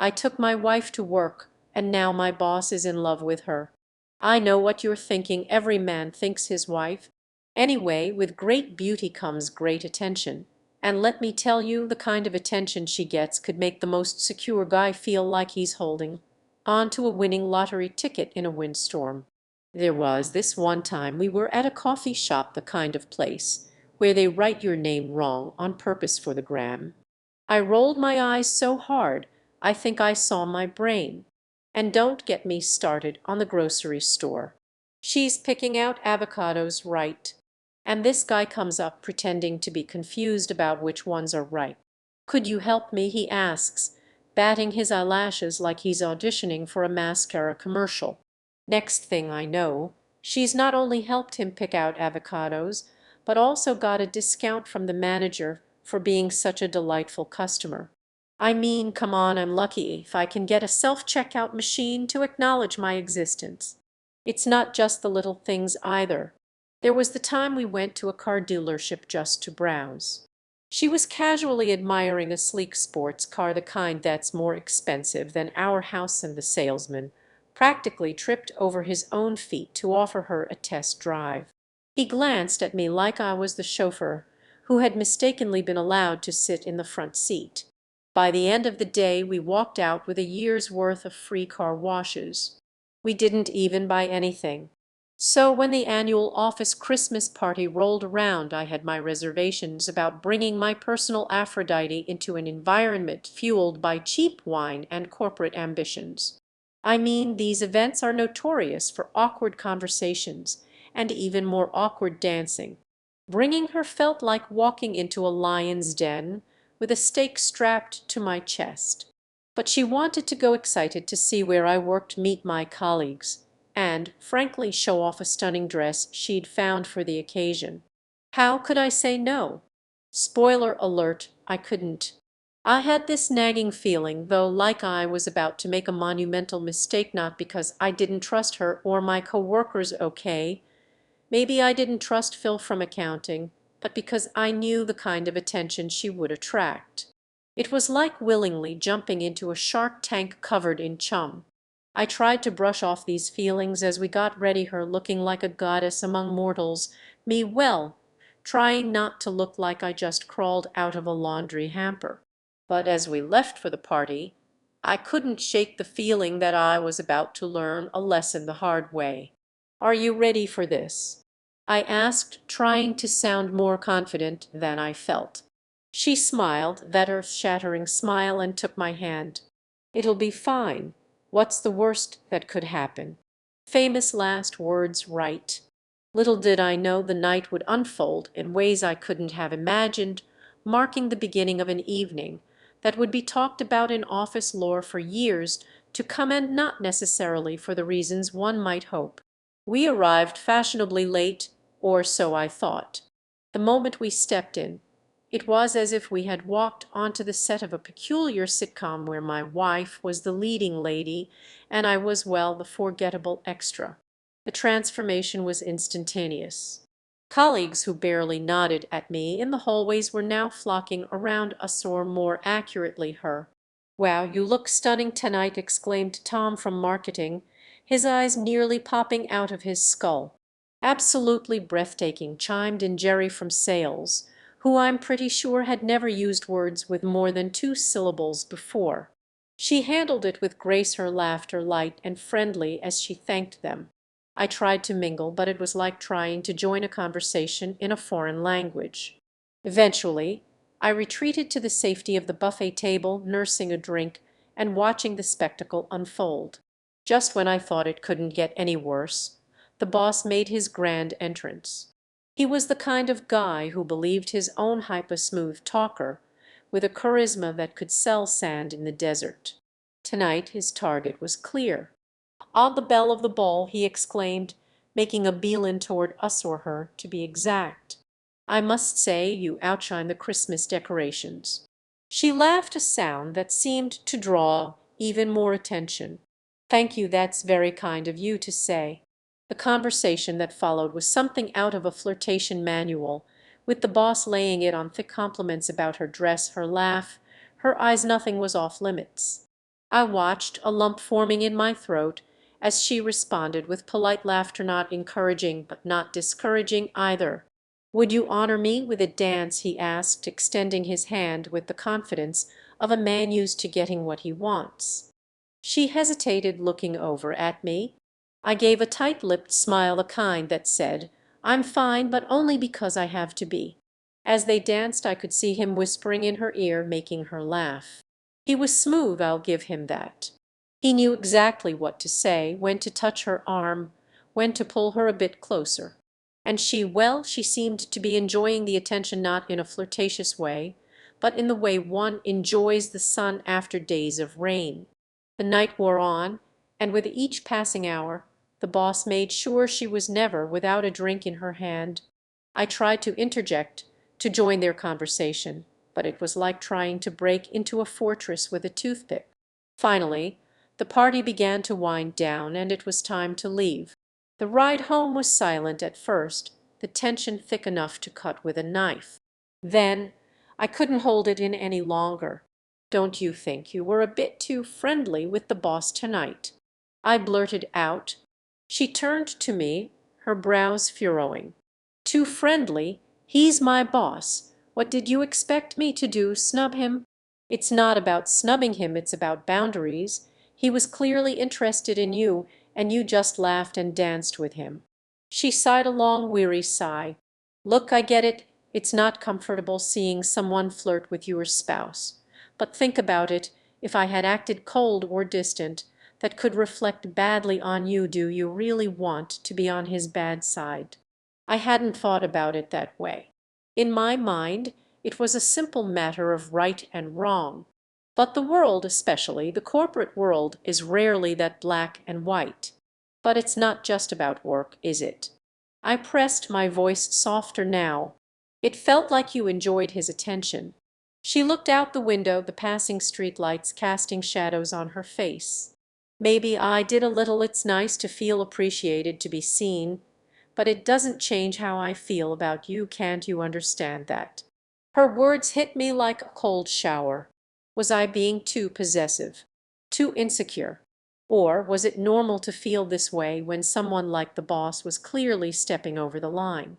I took my wife to work, and now my boss is in love with her. I know what you're thinking. Every man thinks his wife. Anyway, with great beauty comes great attention. And let me tell you, the kind of attention she gets could make the most secure guy feel like he's holding on to a winning lottery ticket in a windstorm. There was this one time we were at a coffee shop, the kind of place where they write your name wrong on purpose for the gram. I rolled my eyes so hard I think I saw my brain. And don't get me started on the grocery store. She's picking out avocados right. And this guy comes up pretending to be confused about which ones are ripe. Could you help me, he asks, batting his eyelashes like he's auditioning for a mascara commercial. Next thing I know, she's not only helped him pick out avocados, but also got a discount from the manager for being such a delightful customer. I mean, come on, I'm lucky if I can get a self-checkout machine to acknowledge my existence. It's not just the little things either. There was the time we went to a car dealership just to browse. She was casually admiring a sleek sports car, the kind that's more expensive than our house, and the salesman practically tripped over his own feet to offer her a test drive. He glanced at me like I was the chauffeur who had mistakenly been allowed to sit in the front seat. By the end of the day we walked out with a year's worth of free car washes. We didn't even buy anything. So when the annual office Christmas party rolled around, I had my reservations about bringing my personal Aphrodite into an environment fueled by cheap wine and corporate ambitions. I mean, these events are notorious for awkward conversations and even more awkward dancing. Bringing her felt like walking into a lion's den with a stake strapped to my chest. But she wanted to go, excited to see where I worked, meet my colleagues, and, frankly, show off a stunning dress she'd found for the occasion. How could I say no? Spoiler alert, I couldn't. I had this nagging feeling, though, like I was about to make a monumental mistake, not because I didn't trust her or my coworkers. Okay, maybe I didn't trust Phil from accounting, but because I knew the kind of attention she would attract. It was like willingly jumping into a shark tank covered in chum. I tried to brush off these feelings as we got ready, her looking like a goddess among mortals, me, well, trying not to look like I just crawled out of a laundry hamper. But as we left for the party, I couldn't shake the feeling that I was about to learn a lesson the hard way. Are you ready for this? I asked, trying to sound more confident than I felt. She smiled, that earth-shattering smile, and took my hand. It'll be fine. What's the worst that could happen? Famous last words, right? Little did I know the night would unfold in ways I couldn't have imagined, marking the beginning of an evening that would be talked about in office lore for years to come, and not necessarily for the reasons one might hope. We arrived fashionably late, or so I thought. The moment we stepped in, it was as if we had walked onto the set of a peculiar sitcom where my wife was the leading lady and I was, well, the forgettable extra. The transformation was instantaneous. Colleagues who barely nodded at me in the hallways were now flocking around us, or more accurately her. "Wow, you look stunning tonight," exclaimed Tom from marketing, his eyes nearly popping out of his skull. "Absolutely breathtaking," chimed in Jerry from sales, who I'm pretty sure had never used words with more than two syllables before. She handled it with grace, her laughter light and friendly as she thanked them. I tried to mingle, but it was like trying to join a conversation in a foreign language. Eventually, I retreated to the safety of the buffet table, nursing a drink and watching the spectacle unfold. Just when I thought it couldn't get any worse, the boss made his grand entrance. He was the kind of guy who believed his own hype, a smooth talker with a charisma that could sell sand in the desert. Tonight his target was clear. "On the bell of the ball," he exclaimed, making a beeline toward us, or her, to be exact. "I must say you outshine the Christmas decorations." She laughed, a sound that seemed to draw even more attention. "Thank you, that's very kind of you to say." The conversation that followed was something out of a flirtation manual, with the boss laying it on thick compliments about her dress, her laugh, her eyes. Nothing was off limits. I watched, a lump forming in my throat, as she responded with polite laughter, not encouraging but not discouraging either. "Would you honor me with a dance?" he asked, extending his hand with the confidence of a man used to getting what he wants. She hesitated, looking over at me. I gave a tight-lipped smile, the kind that said, "I'm fine, but only because I have to be." As they danced I could see him whispering in her ear, making her laugh. He was smooth, I'll give him that. He knew exactly what to say, when to touch her arm, when to pull her a bit closer. And she seemed to be enjoying the attention, not in a flirtatious way, but in the way one enjoys the sun after days of rain. The night wore on, and with each passing hour the boss made sure she was never without a drink in her hand. I tried to interject, to join their conversation, but it was like trying to break into a fortress with a toothpick. Finally, the party began to wind down, and it was time to leave. The ride home was silent at first, the tension thick enough to cut with a knife. Then I couldn't hold it in any longer. "Don't you think you were a bit too friendly with the boss tonight?" I blurted out. She turned to me, her brows furrowing. "Too friendly? He's my boss. What did you expect me to do, snub him?" "It's not about snubbing him, it's about boundaries. He was clearly interested in you, and you just laughed and danced with him." She sighed a long weary sigh. "Look, I get it. It's not comfortable seeing someone flirt with your spouse. But think about it, if I had acted cold or distant, that could reflect badly on you. Do you really want to be on his bad side?" I hadn't thought about it that way. In my mind it was a simple matter of right and wrong. But the world, especially the corporate world, is rarely that black and white. "But it's not just about work, is it?" I pressed, my voice softer now. "It felt like you enjoyed his attention." She looked out the window, the passing street lights casting shadows on her face. "Maybe I did a little. It's nice to feel appreciated, to be seen. But it doesn't change how I feel about you. Can't you understand that?" Her words hit me like a cold shower. Was I being too possessive, too insecure? Or was it normal to feel this way when someone like the boss was clearly stepping over the line?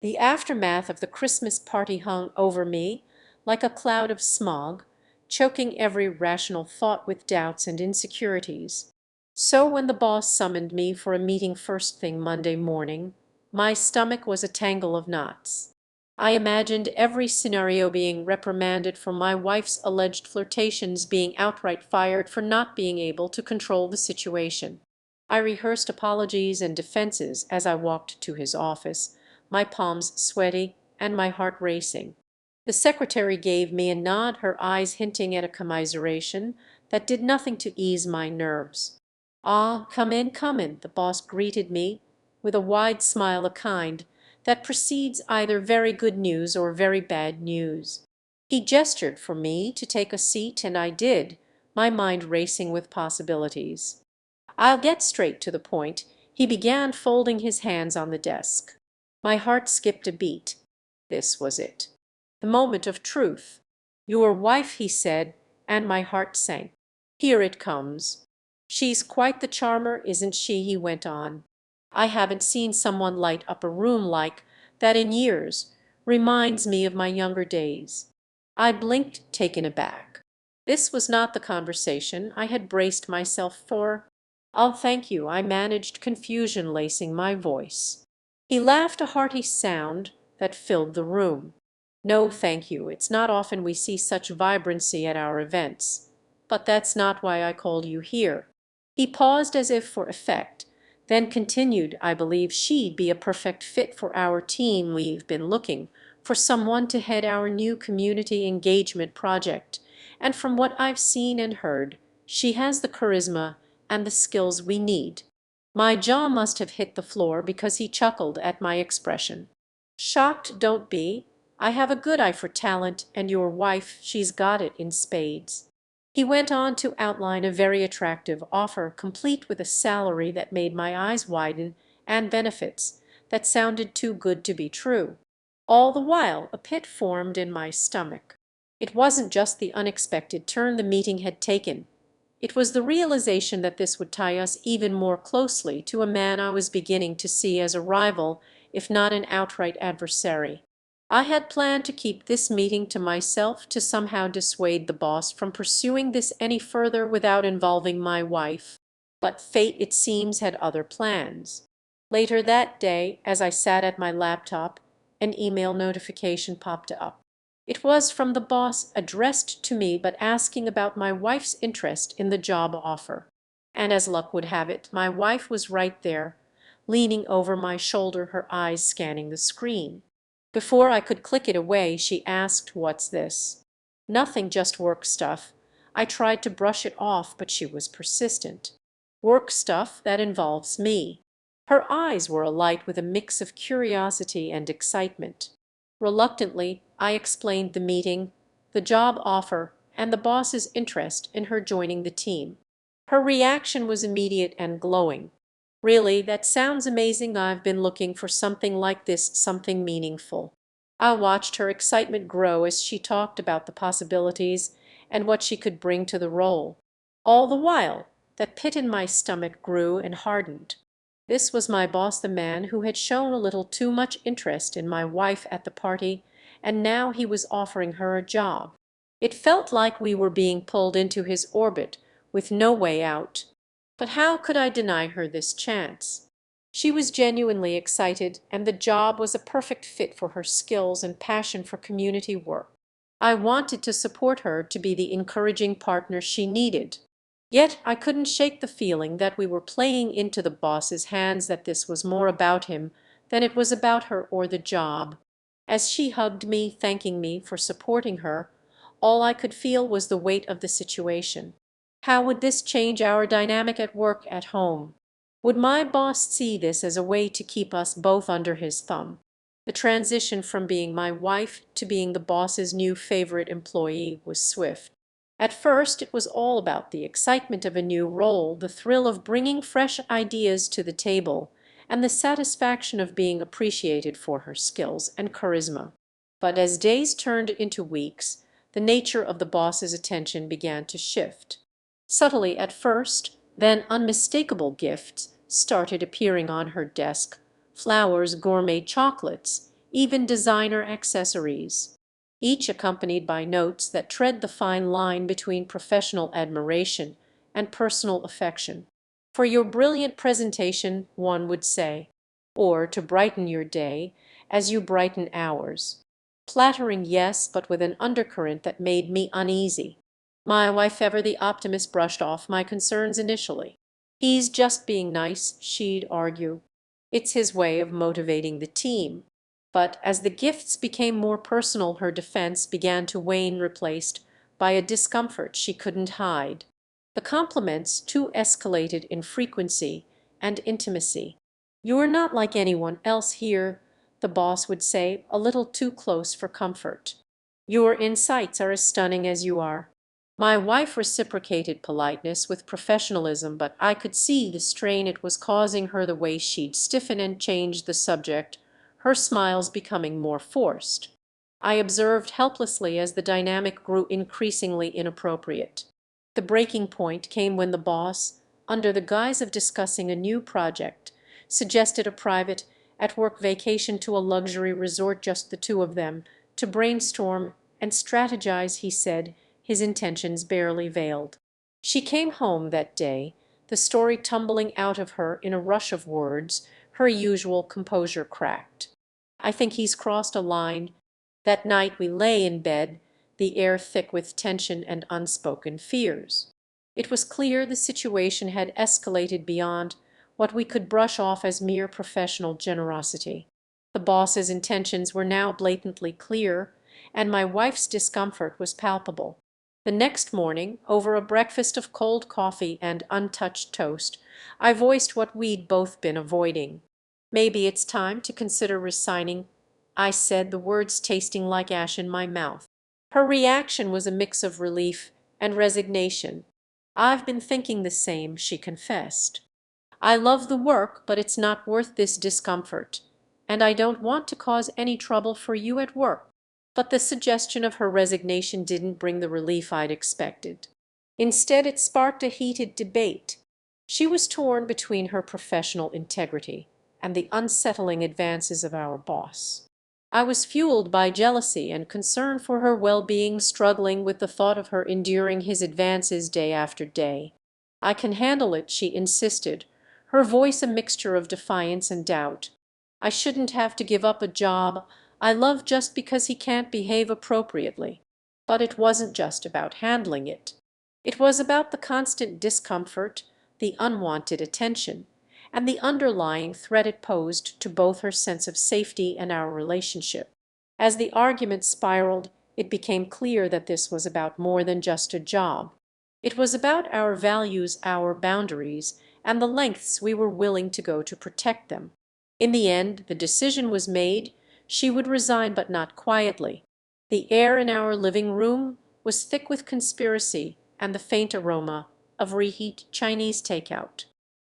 The aftermath of the Christmas party hung over me like a cloud of smog, choking every rational thought with doubts and insecurities. So when the boss summoned me for a meeting first thing Monday morning, my stomach was a tangle of knots. I imagined every scenario: being reprimanded for my wife's alleged flirtations, being outright fired for not being able to control the situation. I rehearsed apologies and defenses as I walked to his office, my palms sweaty and my heart racing. The secretary gave me a nod, her eyes hinting at a commiseration that did nothing to ease my nerves. "Ah, come in," the boss greeted me with a wide smile, the kind that precedes either very good news or very bad news. He gestured for me to take a seat, and I did, my mind racing with possibilities. "I'll get straight to the point." He began, folding his hands on the desk. My heart skipped a beat. This was it, the moment of truth. "Your wife," he said, and my heart sank. "Here it comes. She's quite the charmer, isn't she?" he went on. "I haven't seen someone light up a room like that in years. Reminds me of my younger days." I blinked, taken aback. This was not the conversation I had braced myself for. "I'll thank you," I managed, confusion lacing my voice. He laughed, a hearty sound that filled the room. "No, thank you. It's not often we see such vibrancy at our events. But that's not why I called you here." He paused as if for effect, then continued, "I believe she'd be a perfect fit for our team. We've been looking for someone to head our new community engagement project, and from what I've seen and heard, she has the charisma and the skills we need." My jaw must have hit the floor because he chuckled at my expression. "Shocked, don't be. I have a good eye for talent, and your wife, she's got it in spades." He went on to outline a very attractive offer, complete with a salary that made my eyes widen and benefits that sounded too good to be true. All the while a pit formed in my stomach. It wasn't just the unexpected turn the meeting had taken. It was the realization that this would tie us even more closely to a man I was beginning to see as a rival, if not an outright adversary. I had planned to keep this meeting to myself to somehow dissuade the boss from pursuing this any further without involving my wife. But fate, it seems, had other plans. Later that day, as I sat at my laptop, an email notification popped up. It was from the boss, addressed to me but asking about my wife's interest in the job offer. And as luck would have it, my wife was right there, leaning over my shoulder, her eyes scanning the screen. Before I could click it away, she asked, "What's this?" "Nothing, just work stuff." I tried to brush it off, but she was persistent. "Work stuff that involves me." Her eyes were alight with a mix of curiosity and excitement. Reluctantly, I explained the meeting, the job offer, and the boss's interest in her joining the team. Her reaction was immediate and glowing. "Really, that sounds amazing. I've been looking for something like this, something meaningful." I watched her excitement grow as she talked about the possibilities and what she could bring to the role. All the while, that pit in my stomach grew and hardened. This was my boss, the man who had shown a little too much interest in my wife at the party, and now he was offering her a job. It felt like we were being pulled into his orbit with no way out. But how could I deny her this chance? She was genuinely excited, and the job was a perfect fit for her skills and passion for community work. I wanted to support her, to be the encouraging partner she needed. Yet I couldn't shake the feeling that we were playing into the boss's hands, that this was more about him than it was about her or the job. As she hugged me, thanking me for supporting her, all I could feel was the weight of the situation. How would this change our dynamic at work, at home? Would my boss see this as a way to keep us both under his thumb? The transition from being my wife to being the boss's new favorite employee was swift. At first it was all about the excitement of a new role, the thrill of bringing fresh ideas to the table, and the satisfaction of being appreciated for her skills and charisma. But as days turned into weeks, the nature of the boss's attention began to shift. Subtly at first, then unmistakable gifts started appearing on her desk: flowers, gourmet chocolates, even designer accessories, each accompanied by notes that tread the fine line between professional admiration and personal affection. "For your brilliant presentation," one would say, or "to brighten your day as you brighten ours." Flattering, yes, but with an undercurrent that made me uneasy. My wife, ever the optimist, brushed off my concerns initially. "He's just being nice," she'd argue. "It's his way of motivating the team." But as the gifts became more personal, her defense began to wane, replaced by a discomfort she couldn't hide. The compliments too escalated in frequency and intimacy. "You're not like anyone else here," the boss would say, a little too close for comfort. "Your insights are as stunning as you are." My wife reciprocated politeness with professionalism, but I could see the strain it was causing her, the way she'd stiffen and change the subject, her smiles becoming more forced. I observed helplessly as the dynamic grew increasingly inappropriate. The breaking point came when the boss, under the guise of discussing a new project, suggested a private at-work vacation to a luxury resort, just the two of them, to brainstorm and strategize, he said, his intentions barely veiled. She came home that day, the story tumbling out of her in a rush of words, her usual composure cracked. "I think he's crossed a line." That night we lay in bed, the air thick with tension and unspoken fears. It was clear the situation had escalated beyond what we could brush off as mere professional generosity. The boss's intentions were now blatantly clear, and my wife's discomfort was palpable. The next morning, over a breakfast of cold coffee and untouched toast, I voiced what we'd both been avoiding. "Maybe it's time to consider resigning," I said, the words tasting like ash in my mouth. Her reaction was a mix of relief and resignation. "I've been thinking the same," she confessed. "I love the work, but it's not worth this discomfort. And I don't want to cause any trouble for you at work." But the suggestion of her resignation didn't bring the relief I'd expected. Instead, it sparked a heated debate. She was torn between her professional integrity and the unsettling advances of our boss. I was fueled by jealousy and concern for her well-being, struggling with the thought of her enduring his advances day after day. "I can handle it," she insisted, her voice a mixture of defiance and doubt. "I shouldn't have to give up a job I love just because he can't behave appropriately." But it wasn't just about handling it. It was about the constant discomfort, the unwanted attention, and the underlying threat it posed to both her sense of safety and our relationship. As the argument spiraled, it became clear that this was about more than just a job. It was about our values, our boundaries, and the lengths we were willing to go to protect them. In the end, the decision was made. She would resign, but not quietly. The air in our living room was thick with conspiracy and the faint aroma of reheat Chinese takeout.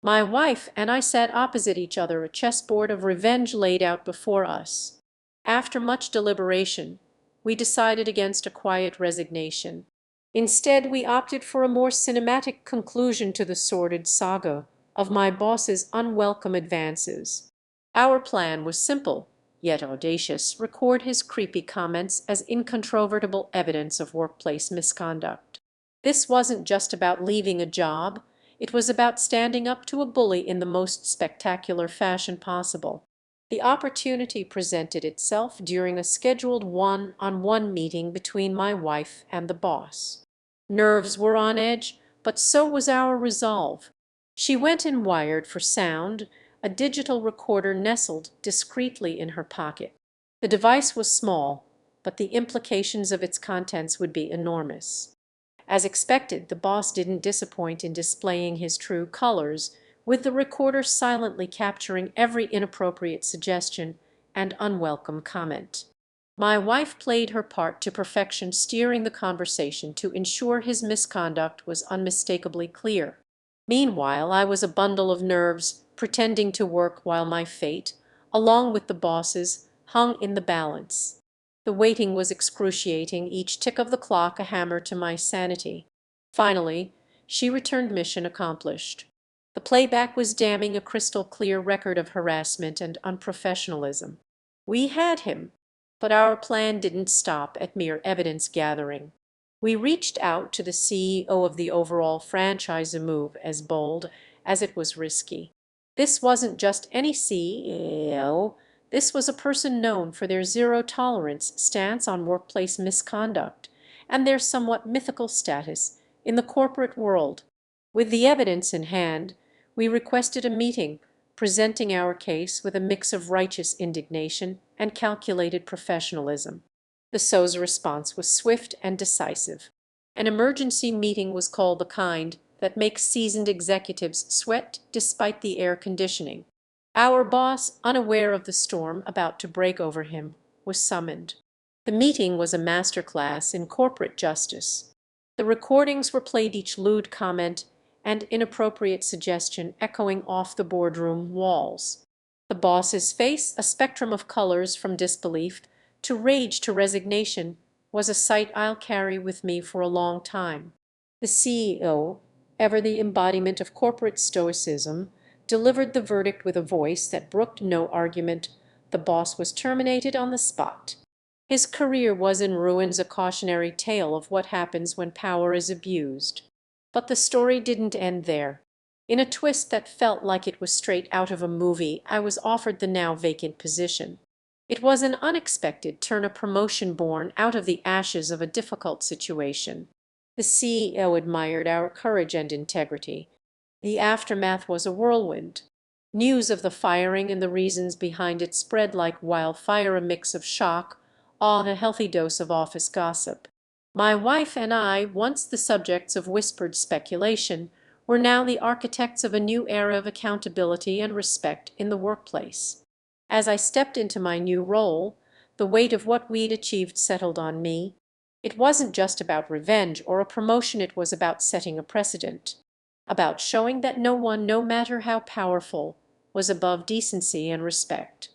My wife and I sat opposite each other, a chessboard of revenge laid out before us. After much deliberation, we decided against a quiet resignation. Instead, we opted for a more cinematic conclusion to the sordid saga of my boss's unwelcome advances. Our plan was simple, yet audacious: record his creepy comments as incontrovertible evidence of workplace misconduct. This wasn't just about leaving a job, it was about standing up to a bully in the most spectacular fashion possible. The opportunity presented itself during a scheduled one-on-one meeting between my wife and the boss. Nerves were on edge, but so was our resolve. She went and wired for sound, a digital recorder nestled discreetly in her pocket. The device was small, but the implications of its contents would be enormous. As expected, the boss didn't disappoint in displaying his true colors, with the recorder silently capturing every inappropriate suggestion and unwelcome comment. My wife played her part to perfection, steering the conversation to ensure his misconduct was unmistakably clear. Meanwhile, I was a bundle of nerves, pretending to work while my fate, along with the boss's, hung in the balance. The waiting was excruciating, each tick of the clock a hammer to my sanity. Finally, she returned, mission accomplished. The playback was damning, a crystal clear record of harassment and unprofessionalism. We had him, but our plan didn't stop at mere evidence gathering. We reached out to the CEO of the overall franchise, a move as bold as it was risky. This wasn't just any CEO. This was a person known for their zero-tolerance stance on workplace misconduct and their somewhat mythical status in the corporate world. With the evidence in hand, we requested a meeting, presenting our case with a mix of righteous indignation and calculated professionalism. The SO's response was swift and decisive. An emergency meeting was called, the kind that makes seasoned executives sweat despite the air conditioning. Our boss, unaware of the storm about to break over him, was summoned. The meeting was a masterclass in corporate justice. The recordings were played, each lewd comment and inappropriate suggestion echoing off the boardroom walls. The boss's face, a spectrum of colors from disbelief to rage to resignation, was a sight I'll carry with me for a long time. The CEO, ever the embodiment of corporate stoicism, delivered the verdict with a voice that brooked no argument. The boss was terminated on the spot. His career was in ruins, a cautionary tale of what happens when power is abused. But the story didn't end there. In a twist that felt like it was straight out of a movie, I was offered the now vacant position. It was an unexpected turn, a promotion born out of the ashes of a difficult situation. The CEO admired our courage and integrity. The aftermath was a whirlwind. News of the firing and the reasons behind it spread like wildfire, a mix of shock, awe, and a healthy dose of office gossip. My wife and I, once the subjects of whispered speculation, were now the architects of a new era of accountability and respect in the workplace. As I stepped into my new role, the weight of what we'd achieved settled on me. It wasn't just about revenge or a promotion, it was about setting a precedent, about showing that no one, no matter how powerful, was above decency and respect.